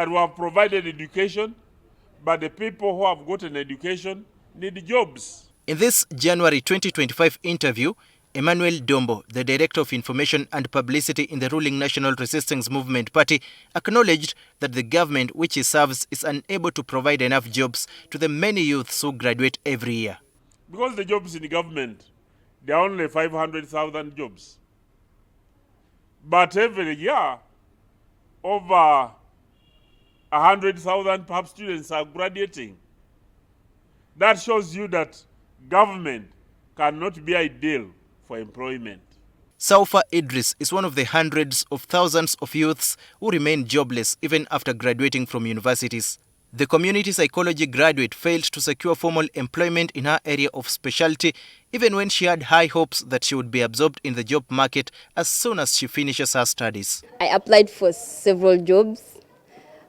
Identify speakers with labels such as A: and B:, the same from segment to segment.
A: And we have provided education, but the people who have gotten education need jobs.
B: In this January 2025 interview, Emmanuel Dombo, the Director of Information and Publicity in the ruling National Resistance Movement Party, acknowledged that the government which he serves is unable to provide enough jobs to the many youths who graduate every year.
A: Because the jobs in the government, there are only 500,000 jobs. But every year, over 100,000 perhaps students are graduating. That shows you that government cannot be ideal for employment.
B: Saufah Idris is one of the hundreds of thousands of youths who remain jobless even after graduating from universities. The community psychology graduate failed to secure formal employment in her area of specialty, even when she had high hopes that she would be absorbed in the job market as soon as she finishes her studies.
C: I applied for several jobs.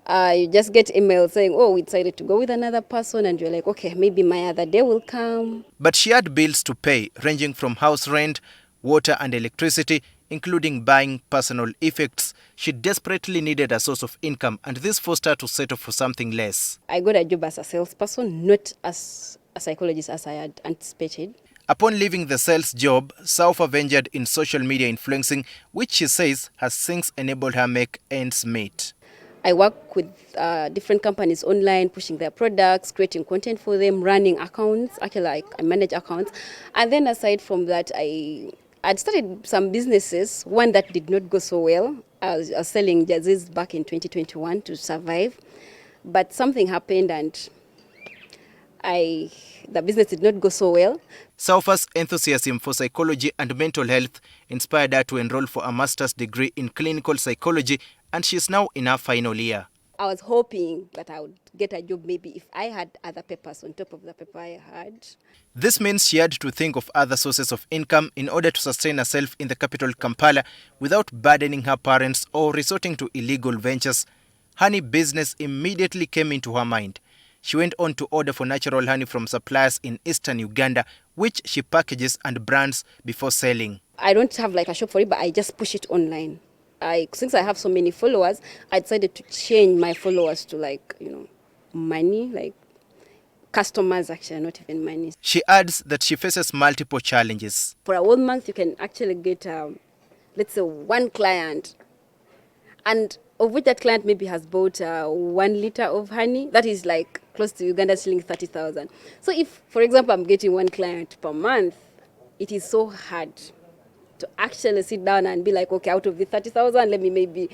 C: You just get emails saying, oh, we decided to go with another person, and you're like, okay, maybe my other day will come.
B: But she had bills to pay, ranging from house rent, water and electricity, including buying personal effects. She desperately needed a source of income, and this forced her to settle for something less.
C: I got a job as a salesperson, not as a psychologist as I had anticipated.
B: Upon leaving the sales job, Saufah ventured in social media influencing, which she says has since enabled her make ends meet.
C: I work with different companies online, pushing their products, creating content for them, running accounts. Actually, I manage accounts. And then aside from that, I'd started some businesses, one that did not go so well. I was selling jerseys back in 2021 to survive. But something happened and the business did not go so well.
B: Saufah's enthusiasm for psychology and mental health inspired her to enroll for a master's degree in clinical psychology, and she is now in her final year.
C: I was hoping that I would get a job maybe if I had other papers on top of the paper I had.
B: This means she had to think of other sources of income in order to sustain herself in the capital Kampala without burdening her parents or resorting to illegal ventures. Honey business immediately came into her mind. She went on to order for natural honey from suppliers in eastern Uganda, which she packages and brands before selling.
C: I don't have like a shop for it, but I just push it online. Since I have so many followers, I decided to change my followers to money, customers actually, not even money.
B: She adds that she faces multiple challenges.
C: For a whole month, you can actually get, let's say, one client, and of which that client maybe has bought 1 liter of honey. That is like close to Uganda shilling 30,000. So if, for example, I'm getting one client per month, it is so hard to actually sit down and be like, okay, out of the 30,000, let me maybe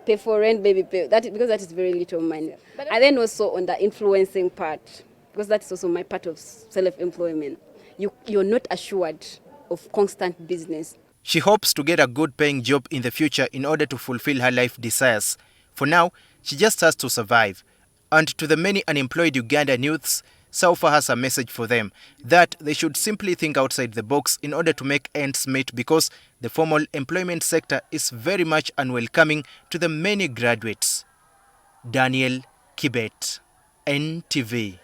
C: pay for rent, maybe pay that, because that is very little money. And then also on the influencing part, because that's also my part of self-employment, you're not assured of constant business.
B: She hopes to get a good paying job in the future in order to fulfill her life desires. For now, she just has to survive. And to the many unemployed Ugandan youths, Saufah has a message for them, that they should simply think outside the box in order to make ends meet, because the formal employment sector is very much unwelcoming to the many graduates. Daniel Kibet, NTV.